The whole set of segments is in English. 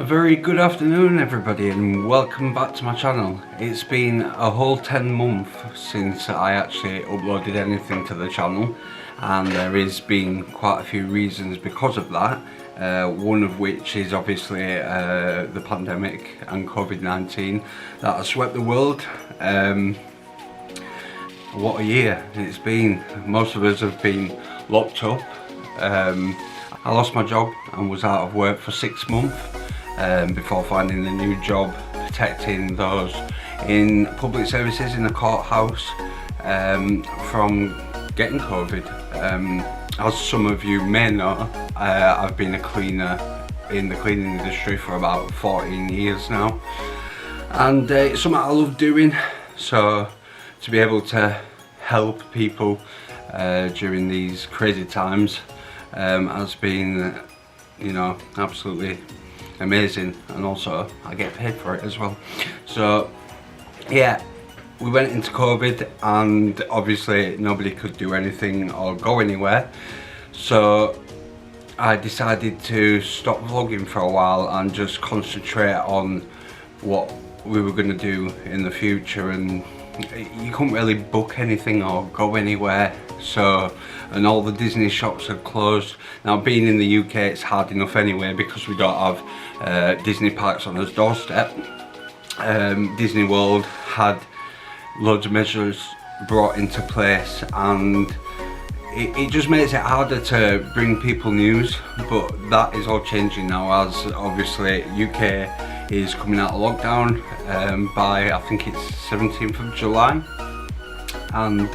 A very good afternoon everybody, and welcome back to my channel. It's been a whole 10 months since I actually uploaded anything to the channel, and there has been quite a few reasons because of that. One of which is obviously the pandemic and COVID-19 that has swept the world. What a year it's been. Most of us have been locked up. I lost my job and was out of work for 6 months before finding a new job protecting those in public services in the courthouse from getting COVID. As some of you may know, I've been a cleaner in the cleaning industry for about 14 years now, and it's something I love doing. So to be able to help people during these crazy times has been, you know, absolutely amazing, and also I get paid for it as well. So yeah, we went into COVID and obviously nobody could do anything or go anywhere, so I decided to stop vlogging for a while and just concentrate on what we were going to do in the future. And you couldn't really book anything or go anywhere, so, and all the Disney shops are closed. Now, being in the UK, it's hard enough anyway because we don't have Disney parks on our doorstep. Disney World had loads of measures brought into place, and it just makes it harder to bring people news, but that is all changing now, as obviously UK is coming out of lockdown by, I think it's 17th of July, and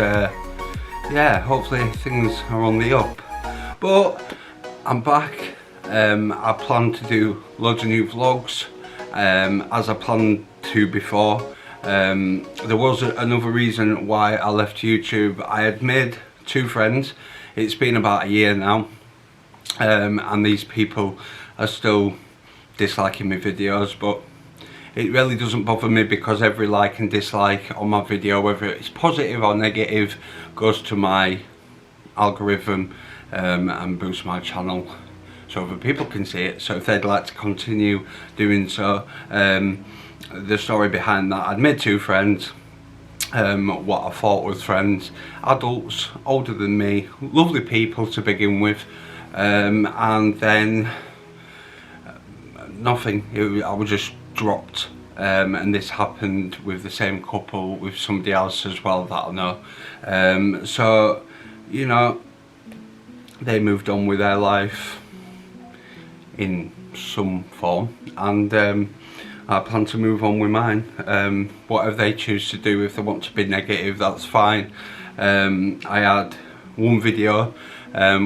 yeah, hopefully things are on the up. But I'm back. I plan to do loads of new vlogs as I planned to before. There was another reason why I left YouTube. I had made 2 friends. It's been about a year now, and these people are still disliking my videos, but it really doesn't bother me because every like and dislike on my video, whether it's positive or negative, goes to my algorithm and boosts my channel so other people can see it. So if they'd like to continue doing so, the story behind that, I'd made 2 friends, what I thought was friends, adults older than me, lovely people to begin with, and then nothing. I was just dropped, and this happened with the same couple with somebody else as well that I know. So, you know, they moved on with their life in some form, and I plan to move on with mine. Whatever they choose to do, if they want to be negative, that's fine. I had one video,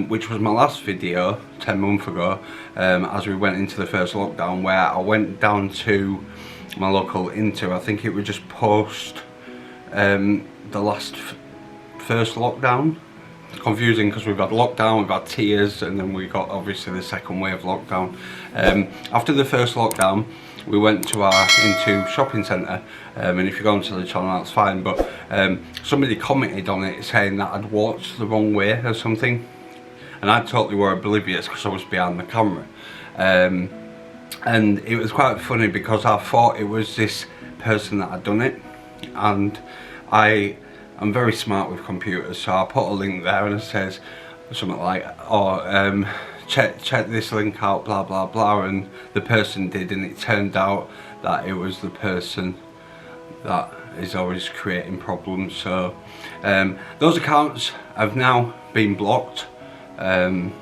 which was my last video 10 months ago, as we went into the first lockdown, where I went down to my local Inter. I think it was just post the first lockdown. It's confusing because we've had lockdown, we've had tears, and then we got obviously the second wave lockdown. After the first lockdown, we went to our Into shopping centre, and if you go onto the channel that's fine, but somebody commented on it saying that I'd walked the wrong way or something, and I totally were oblivious because I was behind the camera. And it was quite funny because I thought it was this person that had done it, and I'm very smart with computers, so I put a link there and it says something like, oh, check this link out, blah blah blah, and the person did, and it turned out that it was the person that is always creating problems. So those accounts have now been blocked, and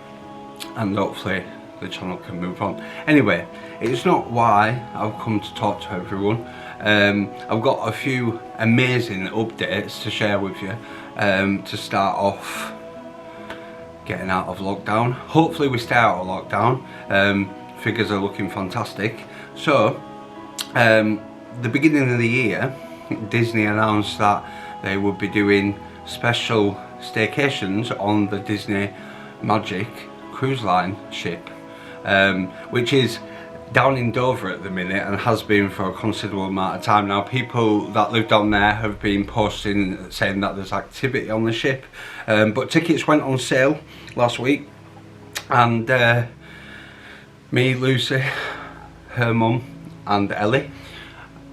hopefully the channel can move on. Anyway, it's not why I've come to talk to everyone. I've got a few amazing updates to share with you to start off getting out of lockdown. Hopefully we stay out of lockdown. Figures are looking fantastic. So the beginning of the year, Disney announced that they would be doing special staycations on the Disney Magic cruise line ship, which is down in Dover at the minute and has been for a considerable amount of time now. People that live down there have been posting saying that there's activity on the ship, but tickets went on sale last week, and me, Lucy, her mum and Ellie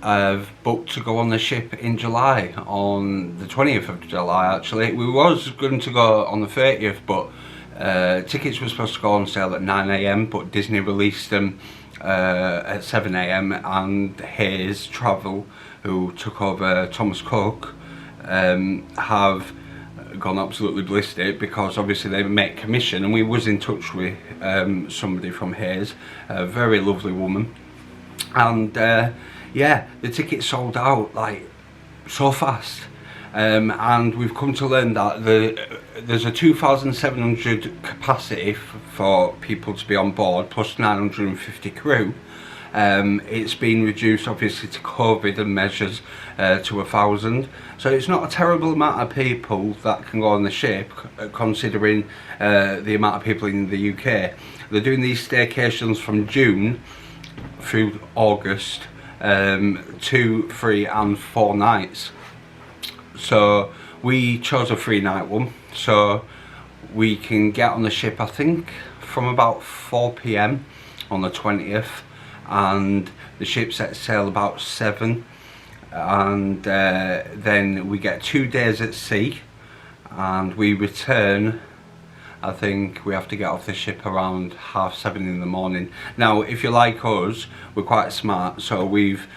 have booked to go on the ship in July, on the 20th of July actually. We was going to go on the 30th, but tickets were supposed to go on sale at 9 AM, but Disney released them at 7 AM, and Hayes Travel, who took over Thomas Cook, have gone absolutely ballistic, because obviously they make commission, and we was in touch with somebody from Hayes, a very lovely woman, and yeah, the tickets sold out like so fast, and we've come to learn that there's a 2,700 capacity for people to be on board, plus 950 crew. It's been reduced obviously to COVID and measures to 1,000, so it's not a terrible amount of people that can go on the ship, considering the amount of people in the UK. They're doing these staycations from June through August, 2, 3 and 4 nights. So we chose a 3-night one, so we can get on the ship I think from about 4 PM on the 20th, and the ship sets sail about 7, and then we get 2 days at sea, and we return, I think we have to get off the ship around 7:30 in the morning. Now if you're like us, we're quite smart, so we've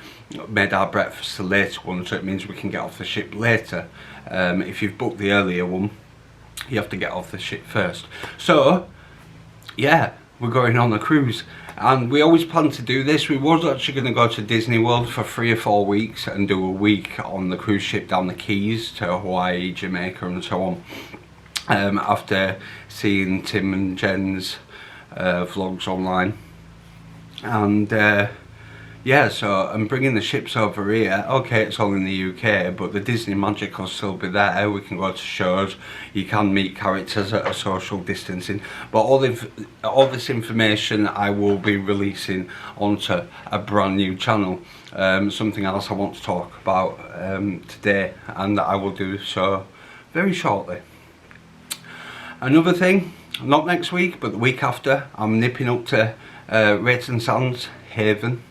made our breakfast the later one, so it means we can get off the ship later. If you've booked the earlier one, you have to get off the ship first. So yeah, we're going on a cruise, and we always planned to do this. We was actually going to go to Disney World for 3 or 4 weeks and do a week on the cruise ship down the Keys to Hawaii, Jamaica and so on, after seeing Tim and Jen's vlogs online. And yeah, so I'm bringing the ships over here. Okay, it's all in the UK, but the Disney magic will still be there. We can go to shows, you can meet characters at a social distancing, but all this information I will be releasing onto a brand new channel. Something else I want to talk about today, and I will do so very shortly. Another thing, not next week but the week after, I'm nipping up to Rayton Sands, Haven.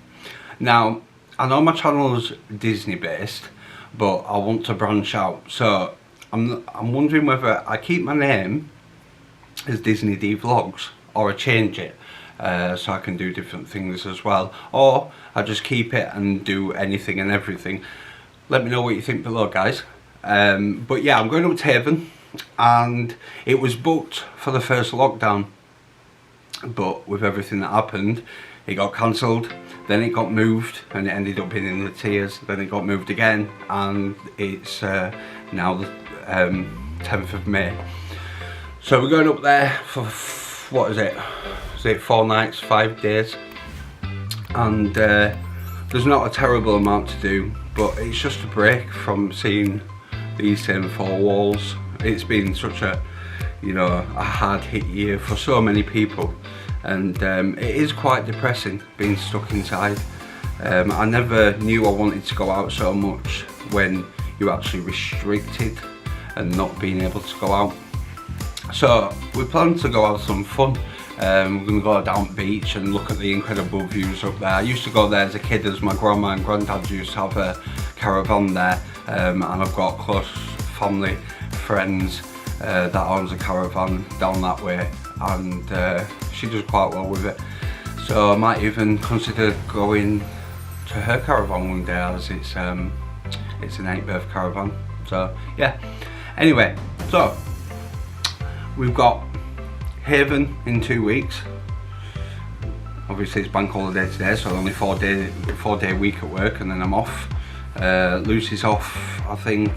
Now I know my channel is Disney based, but I want to branch out, so I'm wondering whether I keep my name as Disney D Vlogs, or I change it so I can do different things as well, or I just keep it and do anything and everything. Let me know what you think below, guys. But yeah, I'm going up to Haven, and it was booked for the first lockdown, but with everything that happened, it got cancelled, then it got moved, and it ended up being in the tiers, then it got moved again, and it's now the 10th of May. So we're going up there for, what is it 4 nights, 5 days, and there's not a terrible amount to do, but it's just a break from seeing these same 4 walls. It's been such a, you know, a hard hit year for so many people, and it is quite depressing being stuck inside. I never knew I wanted to go out so much when you're actually restricted and not being able to go out. So we plan to go have some fun. We're going to go down the beach and look at the incredible views up there. I used to go there as a kid, as my grandma and granddad used to have a caravan there, and I've got close family, friends that owns a caravan down that way, and she does quite well with it. So I might even consider going to her caravan one day, as it's an 8-berth caravan. So yeah, anyway, so we've got Haven in 2 weeks. Obviously it's bank holiday today, so only 4-day week at work, and then I'm off. Lucy's off, I think,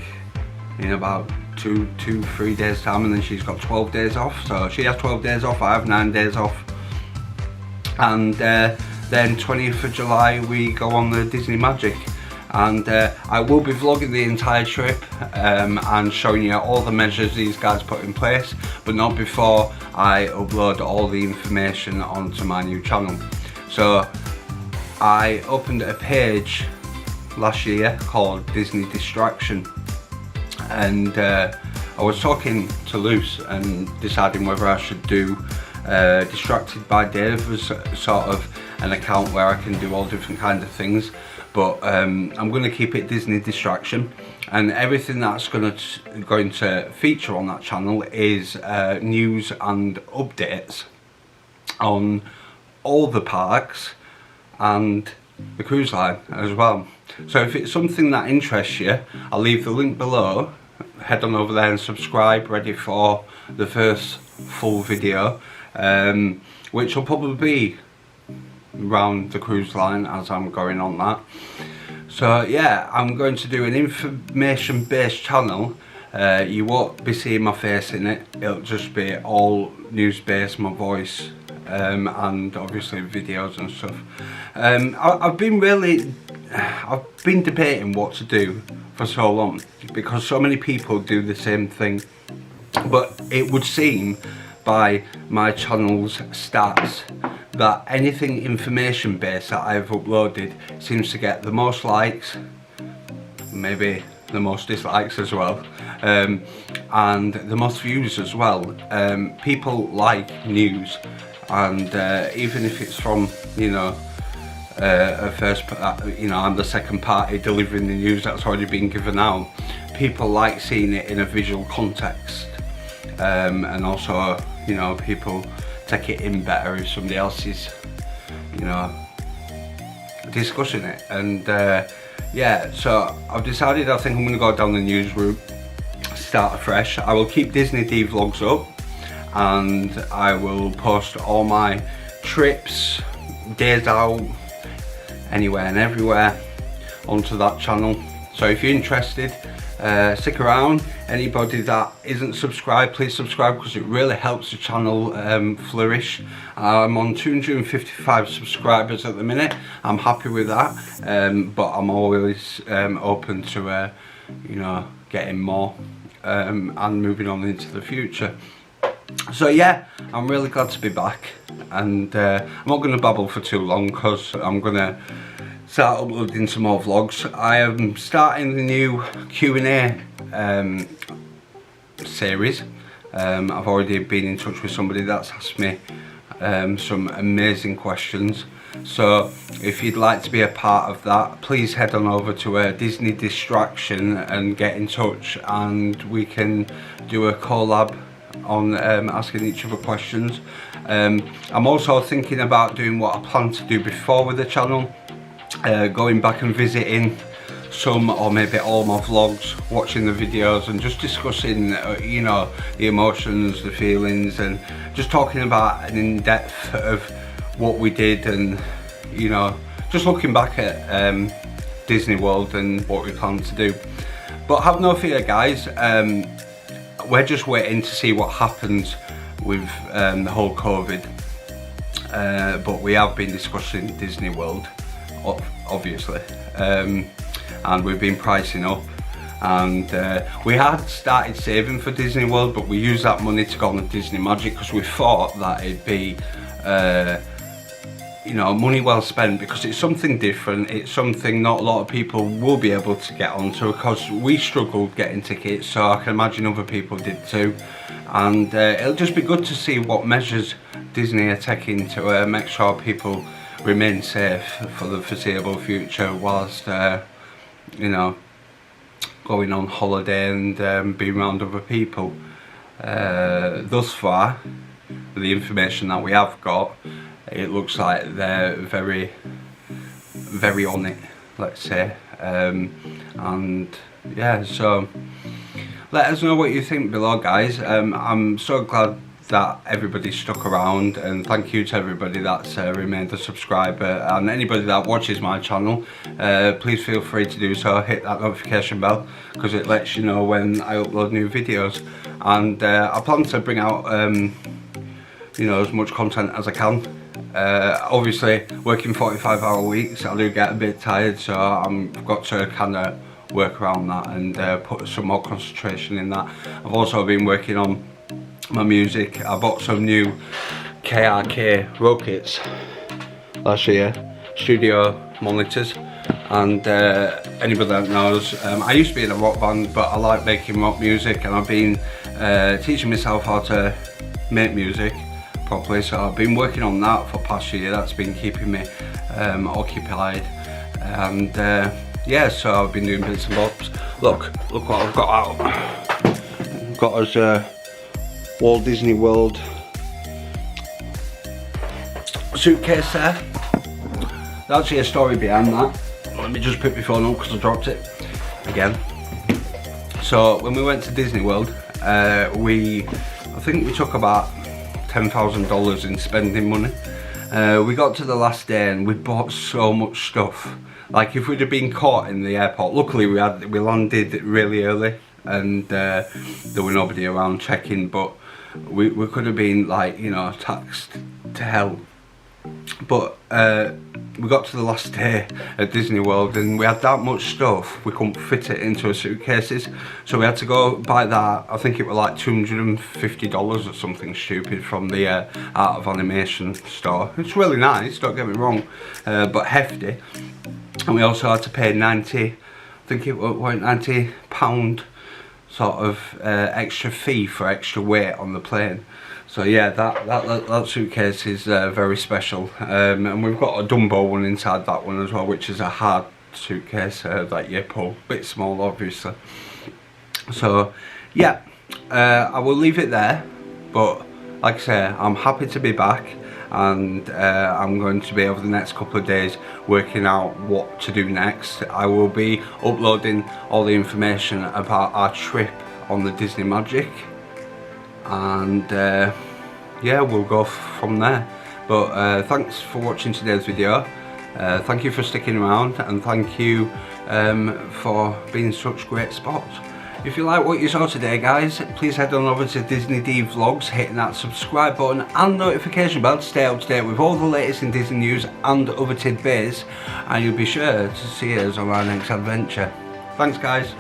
in about 2-3 days time, and then she's got 12 days off. So she has 12 days off, I have 9 days off. And then 20th of July we go on the Disney Magic, and I will be vlogging the entire trip and showing you all the measures these guys put in place, but not before I upload all the information onto my new channel. So I opened a page last year called Disney Distraction, and I was talking to Luce and deciding whether I should do Distracted by Dave as sort of an account where I can do all different kinds of things, but I'm going to keep it Disney Distraction, and everything that's going to feature on that channel is news and updates on all the parks and the cruise line as well. So if it's something that interests you, I'll leave the link below. Head on over there and subscribe, ready for the first full video, which will probably be around the cruise line as I'm going on that. So yeah, I'm going to do an information based channel. You won't be seeing my face in it, it'll just be all news based, my voice, and obviously videos and stuff. I've been debating what to do for so long, because so many people do the same thing, but it would seem by my channel's stats that anything information based that I've uploaded seems to get the most likes, maybe the most dislikes as well, and the most views as well. People like news, and even if it's from, you know, I'm the second party delivering the news that's already been given out, people like seeing it in a visual context, and also, you know, people take it in better if somebody else is, you know, discussing it. And yeah, so I've decided I think I'm going to go down the news route, start afresh. I will keep Disney D vlogs up, and I will post all my trips, days out, anywhere and everywhere onto that channel. So if you're interested, stick around. Anybody that isn't subscribed, please subscribe, because it really helps the channel flourish. I'm on 255 subscribers at the minute. I'm happy with that, but I'm always open to you know, getting more and moving on into the future. So yeah, I'm really glad to be back, and I'm not going to babble for too long because I'm going to start uploading some more vlogs. I am starting the new Q&A series. I've already been in touch with somebody that's asked me some amazing questions. So if you'd like to be a part of that, please head on over to Disney Distraction and get in touch, and we can do a collab on asking each other questions. I'm also thinking about doing what I planned to do before with the channel, going back and visiting some or maybe all my vlogs, watching the videos and just discussing you know, the emotions, the feelings, and just talking about an in-depth of what we did, and you know, just looking back at Disney World and what we plan to do. But have no fear guys, we're just waiting to see what happens with the whole COVID, but we have been discussing Disney World, obviously, and we've been pricing up, and we had started saving for Disney World, but we used that money to go on the Disney Magic because we thought that it'd be you know, money well spent, because it's something different. It's something not a lot of people will be able to get onto, because we struggled getting tickets, so I can imagine other people did too. And it'll just be good to see what measures Disney are taking to make sure people remain safe for the foreseeable future, whilst you know, going on holiday and being around other people. Thus far, the information that we have got, it looks like they're very on it, let's say, and yeah, so let us know what you think below guys. I'm so glad that everybody stuck around, and thank you to everybody that's remained a subscriber, and anybody that watches my channel, please feel free to do so. Hit that notification bell, because it lets you know when I upload new videos, and I plan to bring out you know, as much content as I can. Obviously working 45-hour weeks, I do get a bit tired, so I've got to kind of work around that and put some more concentration in that. I've also been working on my music. I bought some new KRK Rockets last year, studio monitors, and anybody that knows, I used to be in a rock band, but I like making rock music, and I've been teaching myself how to make music, properly. So I've been working on that for past year. That's been keeping me occupied, and yeah, so I've been doing bits and bobs. Look what I've got out. I've got us Walt Disney World suitcase there. There's actually a story behind that. Let me just pick my phone up because I dropped it again. So when we went to Disney World, I think we took about $10,000 in spending money. We got to the last day and we bought so much stuff. Like if we'd have been caught in the airport, luckily we landed really early and there were nobody around checking, but we could have been, like, you know, taxed to hell. But we got to the last day at Disney World and we had that much stuff we couldn't fit it into our suitcases, so we had to go buy that. I think it was like $250 or something stupid from the Art of Animation store. It's really nice, don't get me wrong, but hefty. And we also had to pay 90, I think it was £90 sort of extra fee for extra weight on the plane. So yeah, that suitcase is very special, and we've got a Dumbo one inside that one as well, which is a hard suitcase that you pull, a bit small obviously. So yeah, I will leave it there, but like I say, I'm happy to be back, and I'm going to be over the next couple of days working out what to do next. I will be uploading all the information about our trip on the Disney Magic, and yeah, we'll go from there. But thanks for watching today's video. Thank you for sticking around, and thank you for being such great spots. If you like what you saw today, guys, please head on over to Disney D Vlogs, hitting that subscribe button and notification bell to stay up to date with all the latest in Disney news and other tidbits, and you'll be sure to see us on our next adventure. Thanks, guys.